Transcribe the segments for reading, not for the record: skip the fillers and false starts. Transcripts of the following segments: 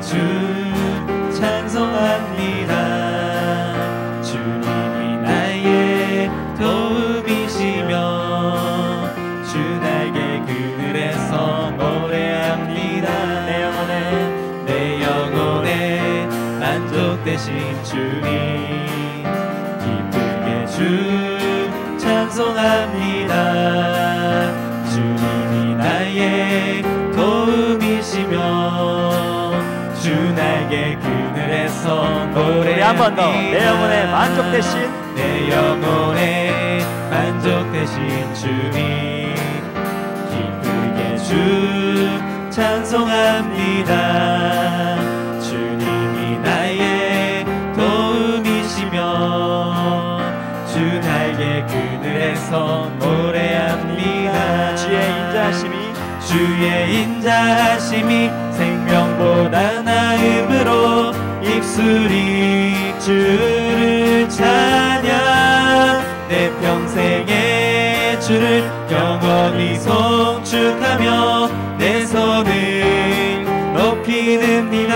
주 찬송합니다. 주님이 나의 도움이시며 주 나에게 그늘에서 노래합니다. 내 영혼에 만족되신 주님 기쁘게 주 찬송합니다. 주님이 나의 도움이시며 주 나에게 그늘에서 노래합니다. 한 번 더. 내 영혼에 만족되신 내 영혼에 만족되신 주님 기쁘게 주 찬송합니다. 주님이 나의 도움이시며 주 나에게 그늘에서 노래합니다. 주의 인자하심이 생명보다 나음으로 입술이 주를 찬양. 내 평생에 주를 영원히 송축하며 내 손을 높이 듭니다.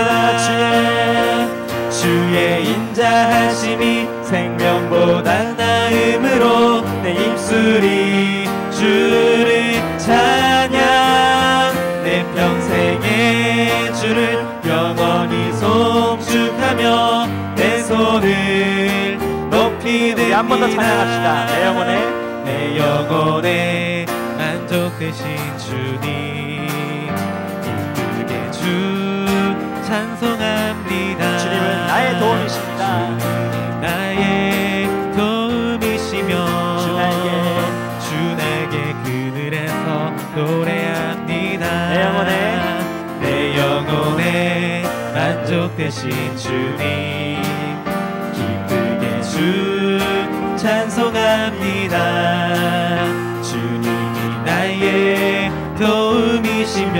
주의 인자하심이 생명보다 나음으로 내 입술이 주를 찬양. 내 평생에 주를 영원히 송축하며 내 손을 높이 듭니다. 한 번 더 찬양합시다. 내 영혼에 만족되신 주님 기쁘게 주 찬송합니다. 주님은 나의 도움이십니다. 나의 도움이시며 주 나에게 그늘에서 노래합니다. 내 영혼에 만족되신 주님 기쁘게 주 찬송합니다. 주님이 나의 도움이시며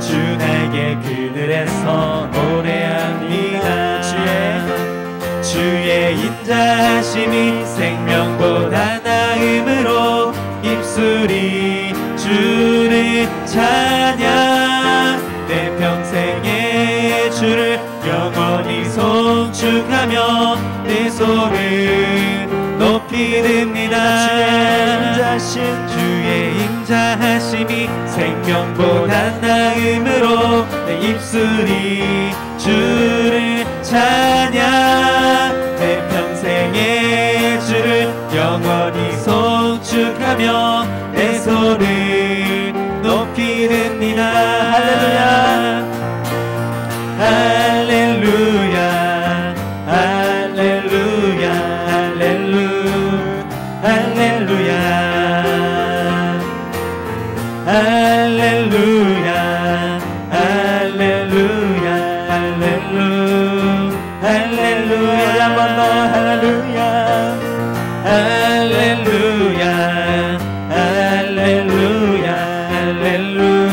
주 나에게 그늘에서 노래합니다. 주의 인자하심이 생명보다 나음으로 입술이 주를 찬양. 내 평생에 주를 영원히 송축하며 내 손을 높이 듭니다. 주의 인자하심이 생명보다 나음으로 내 입술이 주를 찬양. 내 평생에 주를 영원히 송축하며 내 손을 높이 듭니다. 할렐루야 할렐루야 할렐루야 할렐루야 할렐루야 할렐루야 할렐루야 할렐루야 한 번 더 할렐루야 할렐루야 할렐루야 할렐루야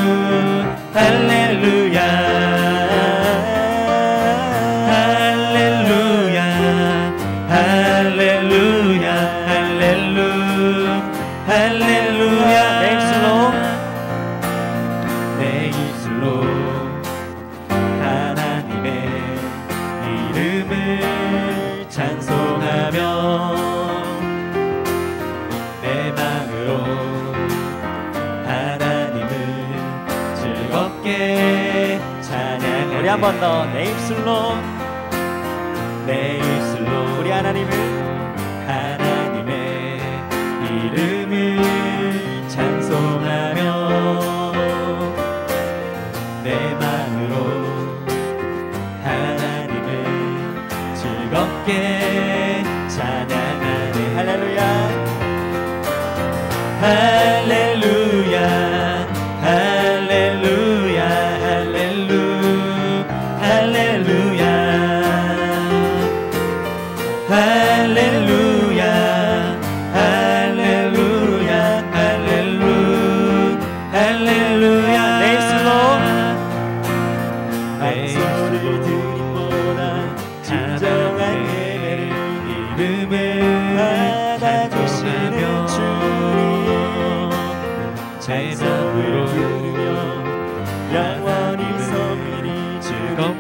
할렐루야 할렐루야 할렐루야 할렐루야. 내 입술로 하나님의 이름을 찬송하며 내 마음으로 하나님을 즐겁게 찬양하네. 우리 한 번 더. 내 입술로 우리 하나님의 이름을 찬송하며 내 마음으로 하나님을 즐겁게 찬양하네. 할렐루야 할렐루야 할렐루야 할렐루야 할렐루야 할렐루야 할렐루야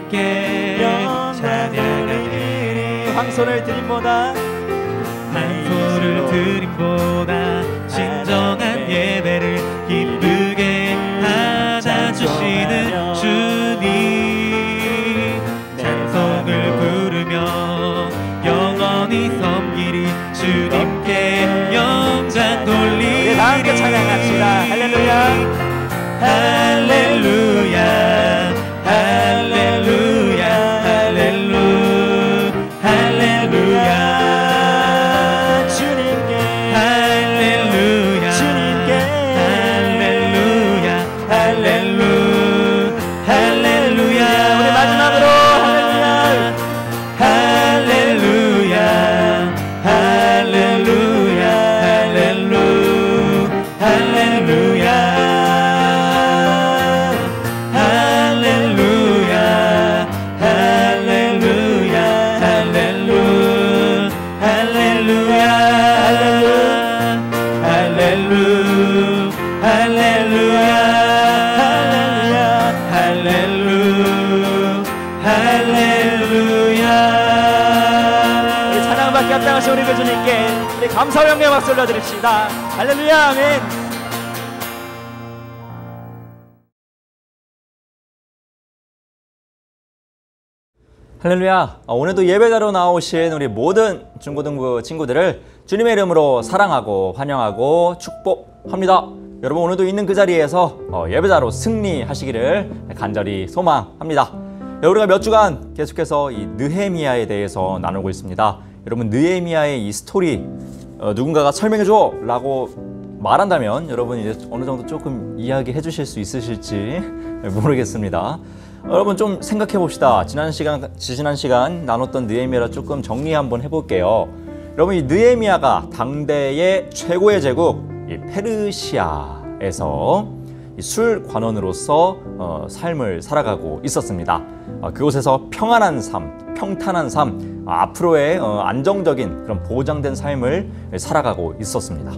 주님께 찬양하리. 황소를 드림보다 한소를 드림보다 진정한 예배를 기쁘게 받아주시는 주님, 찬송을 부르며 영원히 섬기리. 주님께 영광 돌리리. 우리 다 함께 찬양합시다. 할렐루야 할렐루야 할렐루야 할렐루야 할렐루야 주님께 할렐루야 주님께 할렐루야 할렐루야 할렐루야. 우리 마지막으로 할렐루야 할렐루야 할렐루야 할렐루야 할렐루야 찬양받게 합당하신 우리 그 주님께 우리 감사와 영광의 박수 올려드립시다. 할렐루야 아멘. 할렐루야. 오늘도 예배자로 나오신 우리 모든 중고등부 친구들을 주님의 이름으로 사랑하고 환영하고 축복합니다. 여러분 오늘도 있는 그 자리에서 예배자로 승리하시기를 간절히 소망합니다. 우리가 몇 주간 계속해서 이 느헤미야에 대해서 나누고 있습니다. 여러분 느헤미야의 이 스토리 누군가가 설명해줘 라고 말한다면 여러분 이제 어느 정도 조금 이야기해 주실 수 있으실지 모르겠습니다. 여러분 좀 생각해 봅시다. 지난 시간 나눴던 느헤미야를 조금 정리 한번 해볼게요. 여러분 이 느헤미야가 당대의 최고의 제국 이 페르시아에서 술 관원으로서 삶을 살아가고 있었습니다. 그곳에서 평안한 삶, 평탄한 삶, 앞으로의 안정적인 그런 보장된 삶을 살아가고 있었습니다.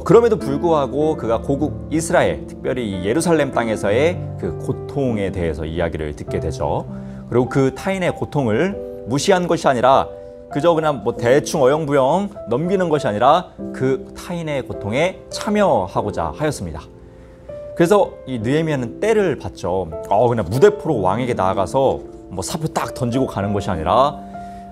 그럼에도 불구하고 그가 고국 이스라엘, 특별히 이 예루살렘 땅에서의 그 고통에 대해서 이야기를 듣게 되죠. 그리고 그 타인의 고통을 무시한 것이 아니라 그저 그냥 뭐 대충 어영부영 넘기는 것이 아니라 그 타인의 고통에 참여하고자 하였습니다. 그래서 이 느헤미야는 때를 봤죠. 그냥 무대포로 왕에게 나아가서 뭐 사표 딱 던지고 가는 것이 아니라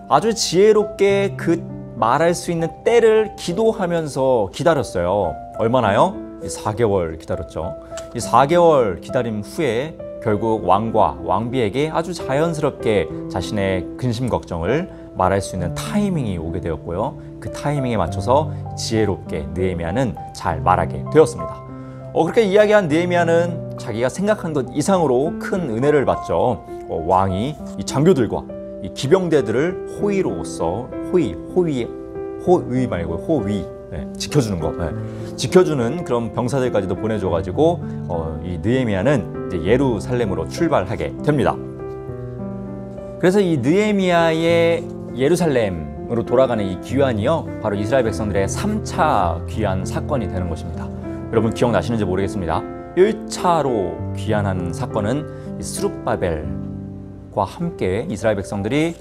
아주 지혜롭게 그 말할 수 있는 때를 기도하면서 기다렸어요. 얼마나요? 4개월 기다렸죠. 이 4개월 기다림 후에 결국 왕과 왕비에게 아주 자연스럽게 자신의 근심 걱정을 말할 수 있는 타이밍이 오게 되었고요. 그 타이밍에 맞춰서 지혜롭게 느헤미야는 잘 말하게 되었습니다. 그렇게 이야기한 느헤미야는 자기가 생각한 것 이상으로 큰 은혜를 받죠. 왕이 이 장교들과 이 기병대들을 호위로서 호위 지켜주는 거, 지켜주는 그런 병사들까지도 보내줘가지고 이 느헤미야는 이제 예루살렘으로 출발하게 됩니다. 그래서 이 느헤미야의 예루살렘으로 돌아가는 이 귀환이요, 바로 이스라엘 백성들의 3차 귀환 사건이 되는 것입니다. 여러분 기억나시는지 모르겠습니다. 1차로 귀환한 사건은 이 스룹바벨과 함께 이스라엘 백성들이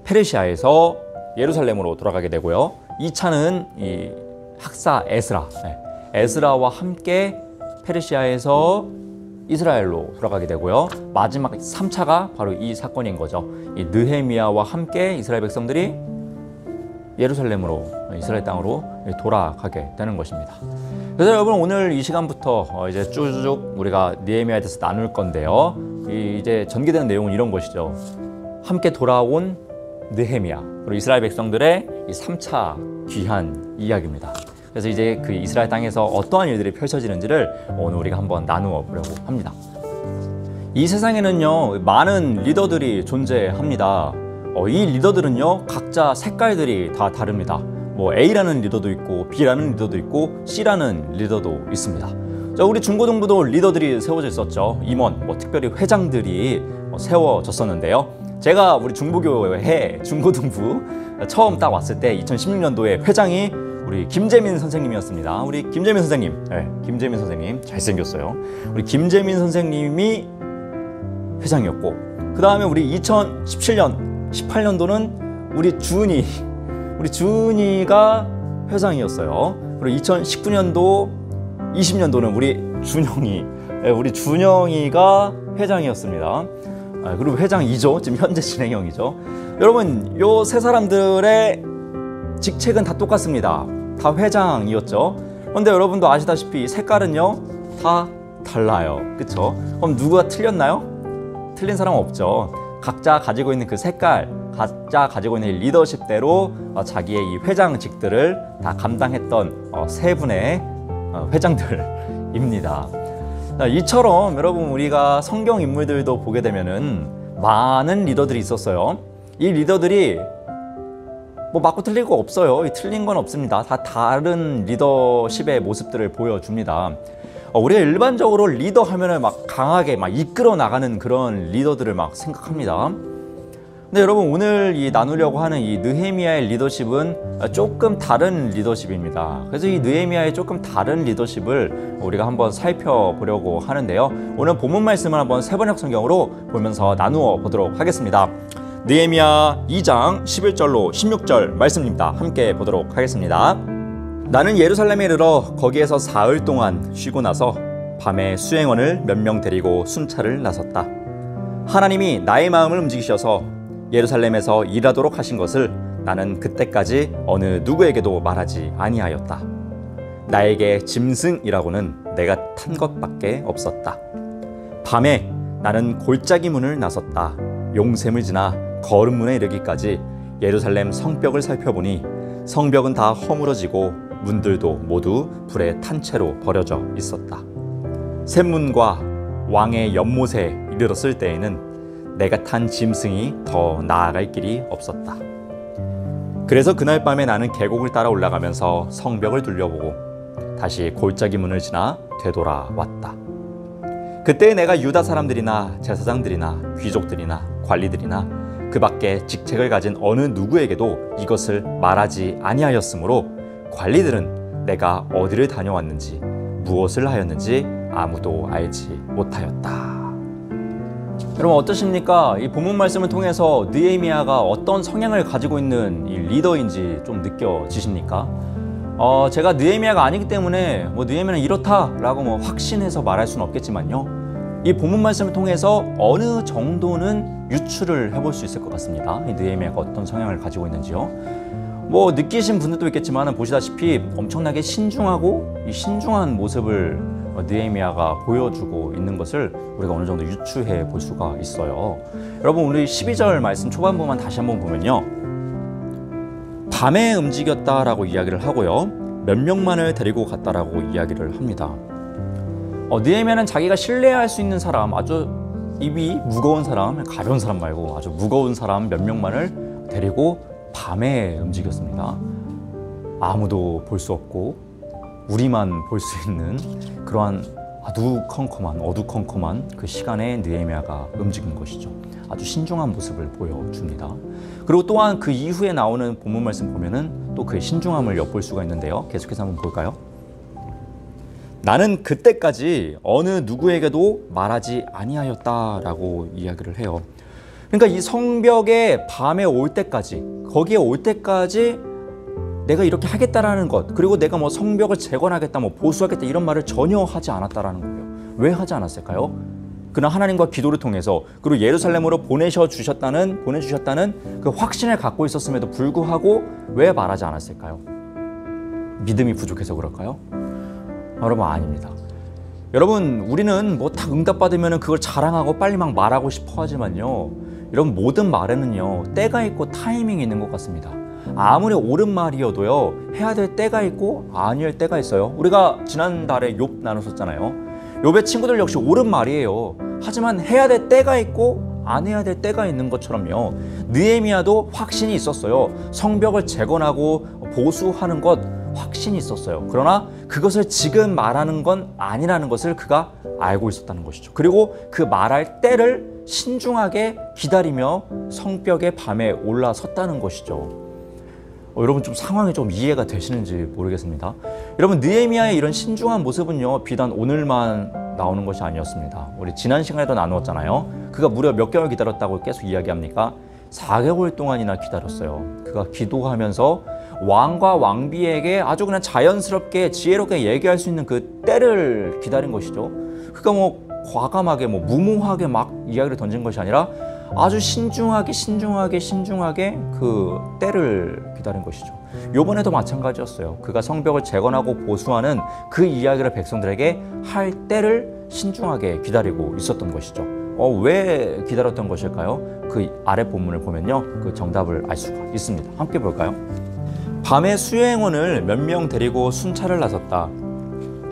페르시아에서 예루살렘으로 돌아가게 되고요. 2차는 이 학사 에스라와 함께 페르시아에서 이스라엘로 돌아가게 되고요. 마지막 3차가 바로 이 사건인 거죠. 이 느헤미야와 함께 이스라엘 백성들이 예루살렘으로, 이스라엘 땅으로 돌아가게 되는 것입니다. 그래서 여러분 오늘 이 시간부터 이제 쭉 우리가 느헤미야에 대해서 나눌 건데요. 이제 전개되는 내용은 이런 것이죠. 함께 돌아온 느헤미야, 그리고 이스라엘 백성들의 이 3차 귀환 이야기입니다. 그래서 이제 그 이스라엘 땅에서 어떠한 일들이 펼쳐지는지를 오늘 우리가 한번 나누어 보려고 합니다. 이 세상에는요, 많은 리더들이 존재합니다. 이 리더들은요, 각자 색깔들이 다 다릅니다. 뭐 A라는 리더도 있고 B라는 리더도 있고 C라는 리더도 있습니다. 우리 중고등부도 리더들이 세워져 있었죠. 임원, 특별히 회장들이 세워졌었는데요. 제가 우리 중부교회 중고등부 처음 딱 왔을 때 2016년도에 회장이 우리 김재민 선생님이었습니다. 우리 김재민 선생님, 김재민 선생님 잘생겼어요. 우리 김재민 선생님이 회장이었고, 그 다음에 우리 2017년, 18년도는 우리 주은이가 회장이었어요. 그리고 2019년도, 20년도는 우리 준영이가 회장이었습니다. 그리고 회장 2조, 지금 현재 진행형이죠. 여러분, 요 세 사람들의 직책은 다 똑같습니다. 다 회장이었죠. 그런데 여러분도 아시다시피 색깔은요, 다 달라요. 그쵸? 그럼 누가 틀렸나요? 틀린 사람은 없죠. 각자 가지고 있는 그 색깔, 각자 가지고 있는 리더십대로 자기의 이 회장직들을 다 감당했던 세 분의 회장들입니다. 이처럼 여러분, 우리가 성경 인물들도 보게 되면은 많은 리더들이 있었어요. 이 리더들이 뭐 맞고 틀릴 거 없어요. 틀린 건 없습니다. 다 다른 리더십의 모습들을 보여줍니다. 우리가 일반적으로 리더 하면은 막 강하게 막 이끌어 나가는 그런 리더들을 막 생각합니다. 근데 여러분, 오늘 나누려고 하는 이 느헤미야의 리더십은 조금 다른 리더십입니다. 그래서 이 느헤미야의 조금 다른 리더십을 우리가 한번 살펴보려고 하는데요. 오늘 본문 말씀을 한번 세번역 성경으로 보면서 나누어 보도록 하겠습니다. 느헤미야 2장 11절로 16절 말씀입니다. 함께 보도록 하겠습니다. 나는 예루살렘에 이르러 거기에서 사흘 동안 쉬고 나서 밤에 수행원을 몇 명 데리고 순찰을 나섰다. 하나님이 나의 마음을 움직이셔서 예루살렘에서 일하도록 하신 것을 나는 그때까지 어느 누구에게도 말하지 아니하였다. 나에게 짐승이라고는 내가 탄 것밖에 없었다. 밤에 나는 골짜기 문을 나섰다. 용샘을 지나 거름문에 이르기까지 예루살렘 성벽을 살펴보니 성벽은 다 허물어지고 문들도 모두 불에 탄 채로 버려져 있었다. 샘문과 왕의 연못에 이르렀을 때에는 내가 탄 짐승이 더 나아갈 길이 없었다. 그래서 그날 밤에 나는 계곡을 따라 올라가면서 성벽을 둘러보고 다시 골짜기 문을 지나 되돌아왔다. 그때 내가 유다 사람들이나 제사장들이나 귀족들이나 관리들이나 그 밖에 직책을 가진 어느 누구에게도 이것을 말하지 아니하였으므로 관리들은 내가 어디를 다녀왔는지 무엇을 하였는지 아무도 알지 못하였다. 여러분, 어떠십니까? 이 본문 말씀을 통해서 느헤미야가 어떤 성향을 가지고 있는 이 리더인지 좀 느껴지십니까? 제가 느헤미야가 아니기 때문에 느헤미야는 이렇다라고 확신해서 말할 수는 없겠지만요. 이 본문 말씀을 통해서 어느 정도는 유추를 해볼 수 있을 것 같습니다. 이 느헤미야가 어떤 성향을 가지고 있는지요. 느끼신 분들도 있겠지만 보시다시피 엄청나게 신중하고 이 신중한 모습을 느헤미야가 보여주고 있는 것을 우리가 어느 정도 유추해 볼 수가 있어요. 여러분, 우리 12절 말씀 초반부만 다시 한번 보면요. 밤에 움직였다라고 이야기를 하고요. 몇 명만을 데리고 갔다라고 이야기를 합니다. 느헤미야는 자기가 신뢰할 수 있는 사람, 아주 입이 무거운 사람, 가벼운 사람 말고 아주 무거운 사람 몇 명만을 데리고 밤에 움직였습니다. 아무도 볼 수 없고 우리만 볼 수 있는 그러한 어두컴컴한 그 시간에 느헤미야가 움직인 것이죠. 아주 신중한 모습을 보여줍니다. 그리고 또한 그 이후에 나오는 본문 말씀 보면은 또 그의 신중함을 엿볼 수가 있는데요. 계속해서 한번 볼까요? 나는 그때까지 어느 누구에게도 말하지 아니하였다라고 이야기를 해요. 그러니까 이 성벽에 밤에 올 때까지, 거기에 올 때까지 내가 이렇게 하겠다라는 것, 그리고 내가 성벽을 재건하겠다, 보수하겠다 이런 말을 전혀 하지 않았다라는 거예요. 왜 하지 않았을까요? 그러나 하나님과 기도를 통해서, 그리고 예루살렘으로 보내주셨다는 그 확신을 갖고 있었음에도 불구하고 왜 말하지 않았을까요? 믿음이 부족해서 그럴까요? 여러분, 아닙니다. 여러분, 우리는 딱 응답받으면 그걸 자랑하고 빨리 막 말하고 싶어 하지만요, 여러분, 모든 말에는요 때가 있고 타이밍이 있는 것 같습니다. 아무리 옳은 말이어도요 해야 될 때가 있고 아닐 때가 있어요. 우리가 지난달에 욥 나눴었잖아요. 욥의 친구들 역시 옳은 말이에요. 하지만 해야 될 때가 있고 안 해야 될 때가 있는 것처럼요, 느헤미야도 확신이 있었어요. 성벽을 재건하고 보수하는 것 확신이 있었어요. 그러나 그것을 지금 말하는 건 아니라는 것을 그가 알고 있었다는 것이죠. 그리고 그 말할 때를 신중하게 기다리며 성벽에 밤에 올라섰다는 것이죠. 여러분, 좀 상황이 좀 이해가 되시는지 모르겠습니다. 여러분, 느헤미야의 이런 신중한 모습은요 비단 오늘만 나오는 것이 아니었습니다. 우리 지난 시간에도 나누었잖아요. 그가 무려 몇 개월 기다렸다고 계속 이야기합니까? 4개월 동안이나 기다렸어요. 그가 기도하면서 왕과 왕비에게 아주 그냥 자연스럽게 지혜롭게 얘기할 수 있는 그 때를 기다린 것이죠. 그가 뭐 과감하게 무모하게 막 이야기를 던진 것이 아니라 아주 신중하게 그 때를 기다린 것이죠. 요번에도 마찬가지였어요. 그가 성벽을 재건하고 보수하는 그 이야기를 백성들에게 할 때를 신중하게 기다리고 있었던 것이죠. 왜 기다렸던 것일까요? 그 아래 본문을 보면요, 그 정답을 알 수가 있습니다. 함께 볼까요? 밤에 수여행원을 몇 명 데리고 순찰을 나섰다.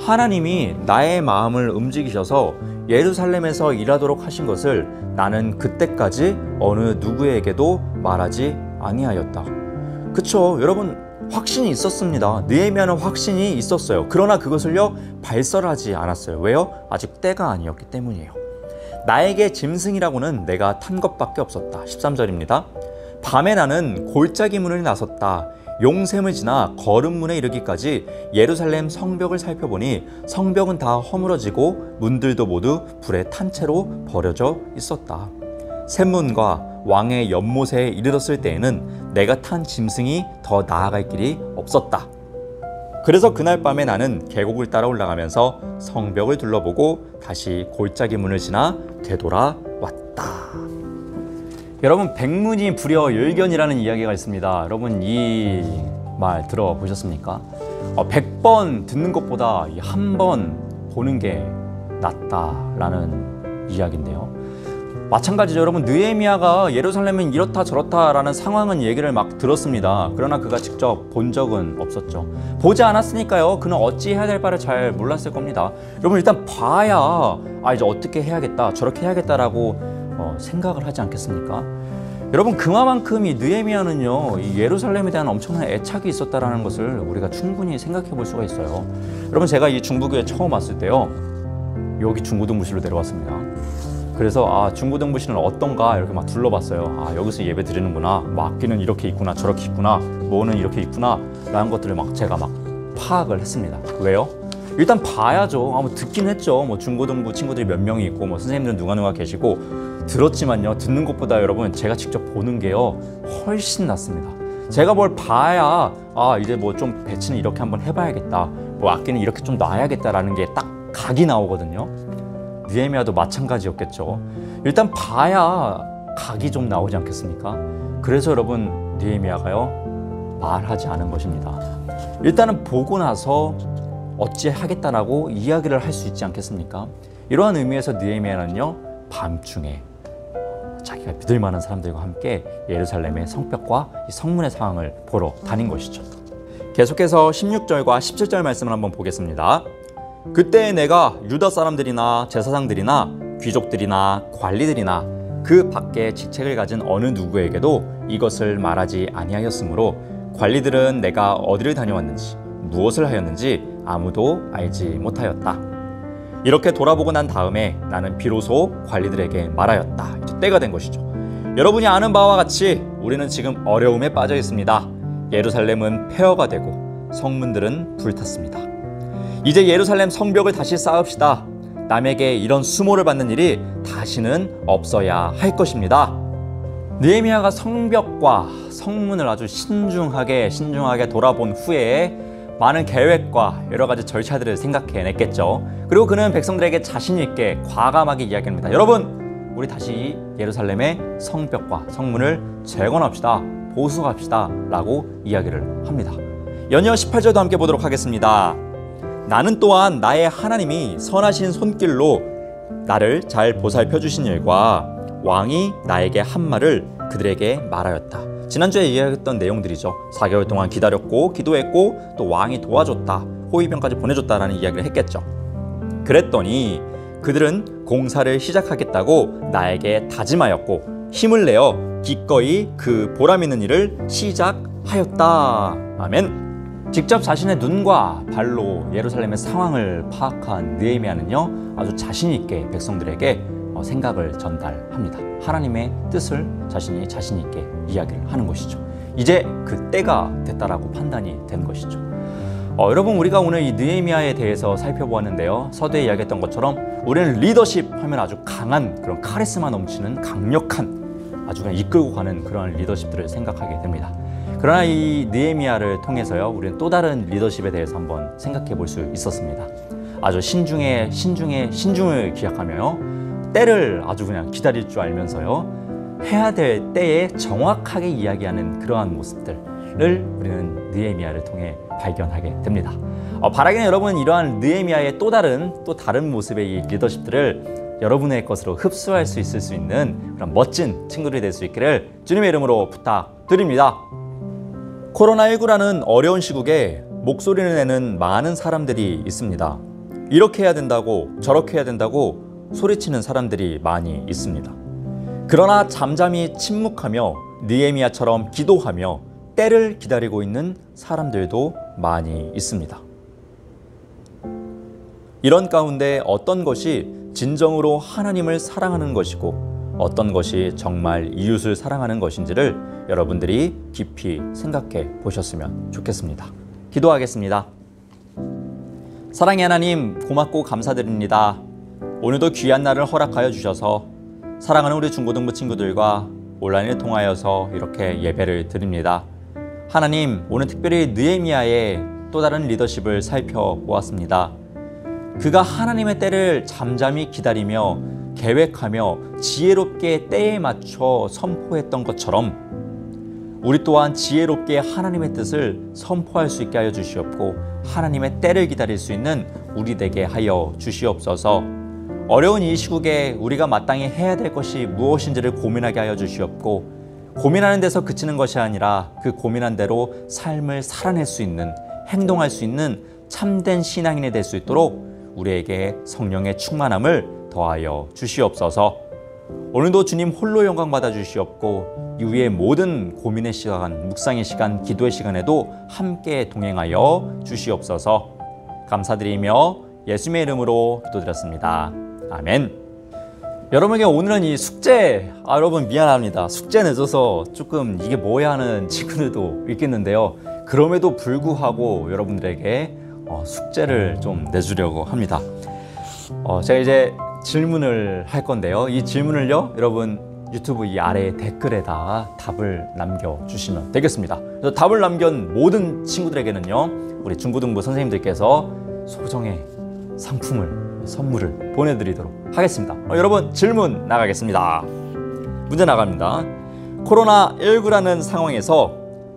하나님이 나의 마음을 움직이셔서 예루살렘에서 일하도록 하신 것을 나는 그때까지 어느 누구에게도 말하지 아니하였다. 그쵸, 여러분, 확신이 있었습니다. 느헤미야는 확신이 있었어요. 그러나 그것을요, 발설하지 않았어요. 왜요? 아직 때가 아니었기 때문이에요. 나에게 짐승이라고는 내가 탄 것밖에 없었다. 13절입니다. 밤에 나는 골짜기 문을 나섰다. 용샘을 지나 거름문에 이르기까지 예루살렘 성벽을 살펴보니 성벽은 다 허물어지고 문들도 모두 불에 탄 채로 버려져 있었다. 샘문과 왕의 연못에 이르렀을 때에는 내가 탄 짐승이 더 나아갈 길이 없었다. 그래서 그날 밤에 나는 계곡을 따라 올라가면서 성벽을 둘러보고 다시 골짜기 문을 지나 되돌아왔다. 여러분, 백문이 불여 열견이라는 이야기가 있습니다. 여러분, 이 말 들어보셨습니까? 100번 듣는 것보다 한 번 보는 게 낫다라는 이야기인데요. 마찬가지죠. 여러분, 느헤미야가 예루살렘은 이렇다 저렇다라는 상황은 얘기를 막 들었습니다. 그러나 그가 직접 본 적은 없었죠. 보지 않았으니까요, 그는 어찌 해야 될 바를 잘 몰랐을 겁니다. 여러분, 일단 봐야 이제 어떻게 해야겠다, 저렇게 해야겠다라고 생각을 하지 않겠습니까? 여러분, 그만큼 이 느헤미야는요, 이 예루살렘에 대한 엄청난 애착이 있었다라는 것을 우리가 충분히 생각해 볼 수가 있어요. 여러분, 제가 이 중부교회 처음 왔을 때요, 여기 중고등부실로 내려왔습니다. 그래서 중고등부실은 어떤가 이렇게 막 둘러봤어요. 여기서 예배 드리는구나, 악기는 이렇게 있구나, 저렇게 있구나, 뭐는 이렇게 있구나 라는 것들을 제가 파악을 했습니다. 왜요? 일단 봐야죠. 듣긴 했죠. 중고등부 친구들이 몇 명이 있고 선생님들은 누가 계시고 들었지만요, 듣는 것보다 여러분, 제가 직접 보는 게요 훨씬 낫습니다. 제가 뭘 봐야 이제 좀 배치는 이렇게 한번 해봐야겠다, 악기는 이렇게 좀 놔야겠다라는 게 딱 각이 나오거든요. 느헤미야도 마찬가지였겠죠. 일단 봐야 각이 좀 나오지 않겠습니까? 그래서 여러분, 느헤미야가요 말하지 않은 것입니다. 일단은 보고 나서 어찌 하겠다라고 이야기를 할 수 있지 않겠습니까? 이러한 의미에서 느헤미야는요, 밤중에 자기가 믿을 만한 사람들과 함께 예루살렘의 성벽과 이 성문의 상황을 보러 다닌 것이죠. 계속해서 16절과 17절 말씀을 한번 보겠습니다. 그때 내가 유다 사람들이나 제사장들이나 귀족들이나 관리들이나 그 밖에 직책을 가진 어느 누구에게도 이것을 말하지 아니하였으므로 관리들은 내가 어디를 다녀왔는지 무엇을 하였는지 아무도 알지 못하였다. 이렇게 돌아보고 난 다음에 나는 비로소 관리들에게 말하였다. 이제 때가 된 것이죠. 여러분이 아는 바와 같이 우리는 지금 어려움에 빠져 있습니다. 예루살렘은 폐허가 되고 성문들은 불탔습니다. 이제 예루살렘 성벽을 다시 쌓읍시다. 남에게 이런 수모를 받는 일이 다시는 없어야 할 것입니다. 느헤미야가 성벽과 성문을 아주 신중하게 돌아본 후에 많은 계획과 여러 가지 절차들을 생각해냈겠죠. 그리고 그는 백성들에게 자신 있게 과감하게 이야기합니다. 여러분, 우리 다시 예루살렘의 성벽과 성문을 재건합시다, 보수합시다 라고 이야기를 합니다. 연이어 18절도 함께 보도록 하겠습니다. 나는 또한 나의 하나님이 선하신 손길로 나를 잘 보살펴 주신 일과 왕이 나에게 한 말을 그들에게 말하였다. 지난주에 이야기했던 내용들이죠. 4개월 동안 기다렸고 기도했고 또 왕이 도와줬다, 호위병까지 보내줬다라는 이야기를 했겠죠. 그랬더니 그들은 공사를 시작하겠다고 나에게 다짐하였고 힘을 내어 기꺼이 그 보람있는 일을 시작하였다. 아멘. 직접 자신의 눈과 발로 예루살렘의 상황을 파악한 느헤미야는요, 아주 자신 있게 백성들에게 생각을 전달합니다. 하나님의 뜻을 자신이 자신 있게 이야기를 하는 것이죠. 이제 그 때가 됐다라고 판단이 된 것이죠. 여러분, 우리가 오늘 이 느헤미야에 대해서 살펴보았는데요. 서두에 이야기했던 것처럼 우리는 리더십 하면 아주 강한 그런 카리스마 넘치는 강력한 아주 그냥 이끌고 가는 그런 리더십들을 생각하게 됩니다. 그러나 이 느헤미야를 통해서요, 우리는 또 다른 리더십에 대해서 한번 생각해 볼 수 있었습니다. 아주 신중을 기약하며 때를 아주 그냥 기다릴 줄 알면서요, 해야 될 때에 정확하게 이야기하는 그러한 모습들을 우리는 느헤미야를 통해 발견하게 됩니다. 바라기는 여러분, 이러한 느헤미야의 또 다른 모습의 이 리더십들을 여러분의 것으로 흡수할 수 있을 수 있는 그런 멋진 친구들이 될 수 있기를 주님의 이름으로 부탁드립니다. 코로나19라는 어려운 시국에 목소리를 내는 많은 사람들이 있습니다. 이렇게 해야 된다고 저렇게 해야 된다고 소리치는 사람들이 많이 있습니다. 그러나 잠잠히 침묵하며 느헤미야처럼 기도하며 때를 기다리고 있는 사람들도 많이 있습니다. 이런 가운데 어떤 것이 진정으로 하나님을 사랑하는 것이고 어떤 것이 정말 이웃을 사랑하는 것인지를 여러분들이 깊이 생각해 보셨으면 좋겠습니다. 기도하겠습니다. 사랑의 하나님, 고맙고 감사드립니다. 오늘도 귀한 날을 허락하여 주셔서 사랑하는 우리 중고등부 친구들과 온라인을 통하여서 이렇게 예배를 드립니다. 하나님, 오늘 특별히 느헤미야의 또 다른 리더십을 살펴보았습니다. 그가 하나님의 때를 잠잠히 기다리며 계획하며 지혜롭게 때에 맞춰 선포했던 것처럼 우리 또한 지혜롭게 하나님의 뜻을 선포할 수 있게 하여 주시옵고 하나님의 때를 기다릴 수 있는 우리 되게 하여 주시옵소서. 어려운 이 시국에 우리가 마땅히 해야 될 것이 무엇인지를 고민하게 하여 주시옵고 고민하는 데서 그치는 것이 아니라 그 고민한 대로 삶을 살아낼 수 있는, 행동할 수 있는 참된 신앙인이 될 수 있도록 우리에게 성령의 충만함을 더하여 주시옵소서. 오늘도 주님 홀로 영광 받아 주시옵고 이후의 모든 고민의 시간, 묵상의 시간, 기도의 시간에도 함께 동행하여 주시옵소서. 감사드리며 예수님의 이름으로 기도드렸습니다. 아멘. 여러분에게 오늘은 이 숙제, 여러분 미안합니다. 숙제 내줘서 조금 이게 뭐야 하는 친구들도 있겠는데요. 그럼에도 불구하고 여러분들에게 숙제를 좀 내주려고 합니다. 제가 이제 질문을 할 건데요. 이 질문을요, 여러분 유튜브 이 아래 댓글에다 답을 남겨주시면 되겠습니다. 그래서 답을 남긴 모든 친구들에게는요, 우리 중고등부 선생님들께서 소정의 선물을 보내드리도록 하겠습니다. 여러분 질문 나가겠습니다. 문제 나갑니다. 코로나19라는 상황에서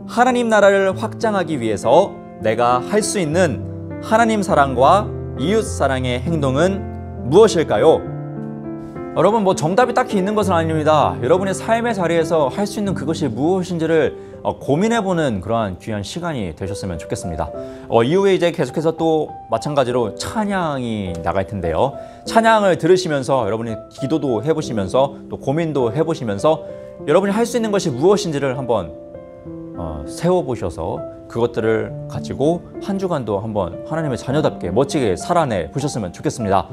하나님 나라를 확장하기 위해서 내가 할 수 있는 하나님 사랑과 이웃 사랑의 행동은 무엇일까요? 여러분, 정답이 딱히 있는 것은 아닙니다. 여러분의 삶의 자리에서 할 수 있는 그것이 무엇인지를 고민해보는 그러한 귀한 시간이 되셨으면 좋겠습니다. 이후에 이제 계속해서 또 마찬가지로 찬양이 나갈 텐데요. 찬양을 들으시면서 여러분이 기도도 해보시면서 또 고민도 해보시면서 여러분이 할 수 있는 것이 무엇인지를 한번 세워보셔서 그것들을 가지고 한 주간도 한번 하나님의 자녀답게 멋지게 살아내 보셨으면 좋겠습니다.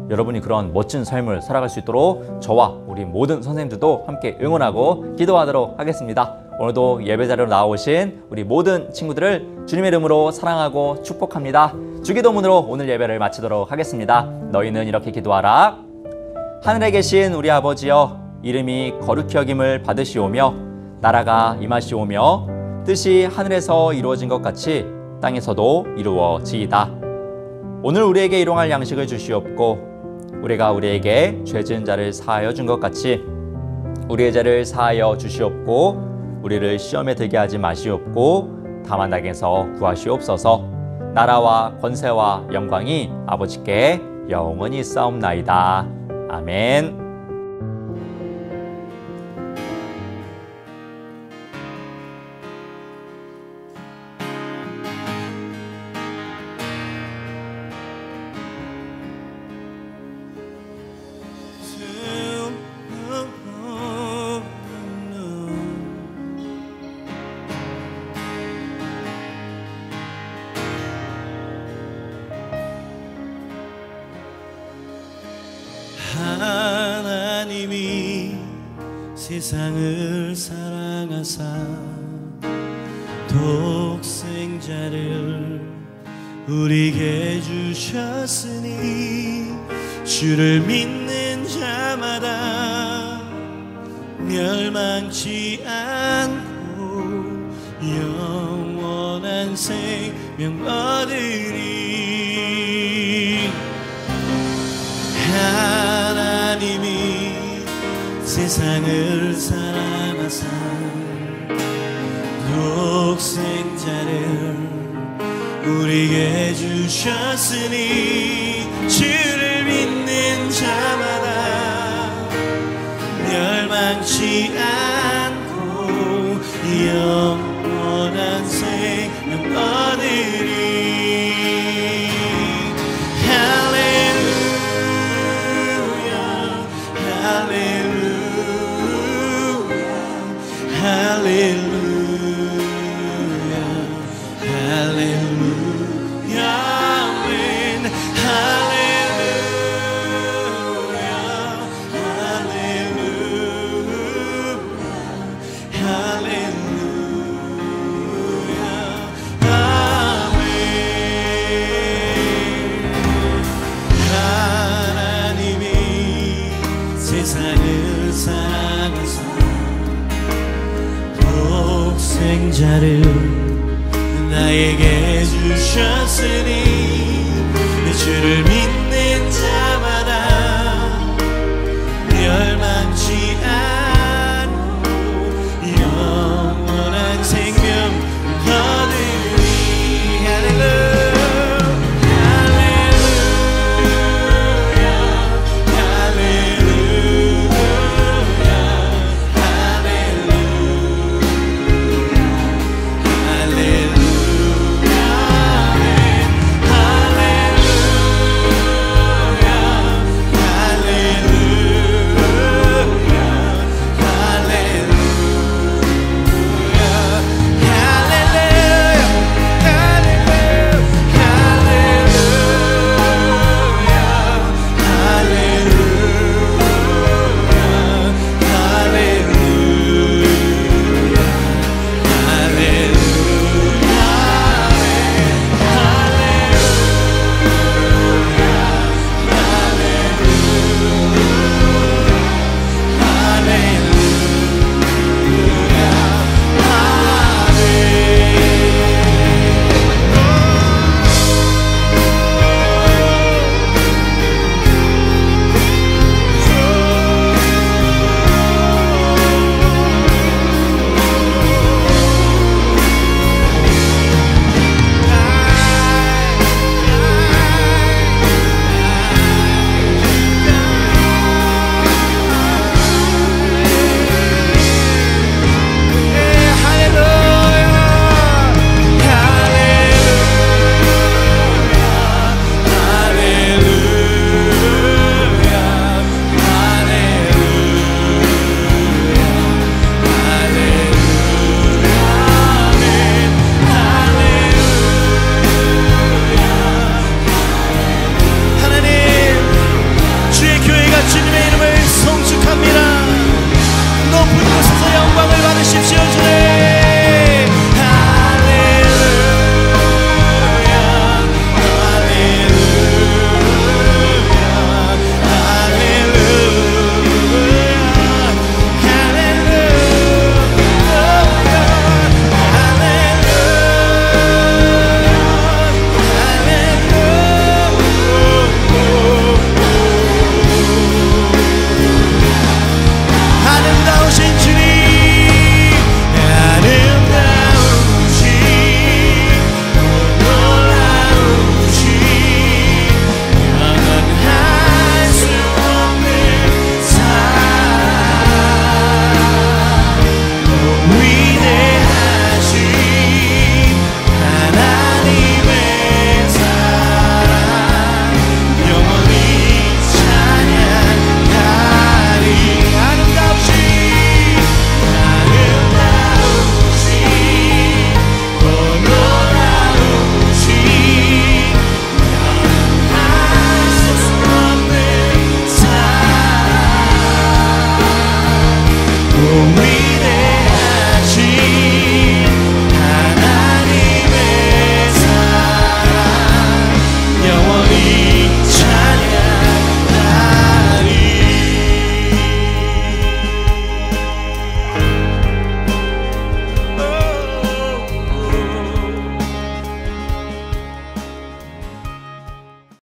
여러분이 그런 멋진 삶을 살아갈 수 있도록 저와 우리 모든 선생님들도 함께 응원하고 기도하도록 하겠습니다. 오늘도 예배자리로 나오신 우리 모든 친구들을 주님의 이름으로 사랑하고 축복합니다. 주기도문으로 오늘 예배를 마치도록 하겠습니다. 너희는 이렇게 기도하라. 하늘에 계신 우리 아버지여, 이름이 거룩히 여김을 받으시오며 나라가 임하시오며 뜻이 하늘에서 이루어진 것 같이 땅에서도 이루어지이다. 오늘 우리에게 일용할 양식을 주시옵고 우리가 우리에게 죄 지은 자를 사하여 준 것 같이 우리의 죄를 사하여 주시옵고 우리를 시험에 들게 하지 마시옵고 다만 악에서 구하시옵소서. 나라와 권세와 영광이 아버지께 영원히 있사옵나이다. 아멘. 하나님이 세상을 사랑하사 독생자를 우리에게 주셨으니 주를 믿는 자마다 멸망치 않고 영원한 생명 얻으리. 하나님이 세상을 사랑하사 독생자를 우리에게 주셨으니 주를 믿는 자마다 멸망치 않고 영원한 생명 얻으리. 할렐루야 할렐루야 할렐루야 할렐루야 아멘. 할렐루야 할렐루야 할렐루야 아멘. 하나님이 세상을 사랑하사 독생자를 나에게 주셨으니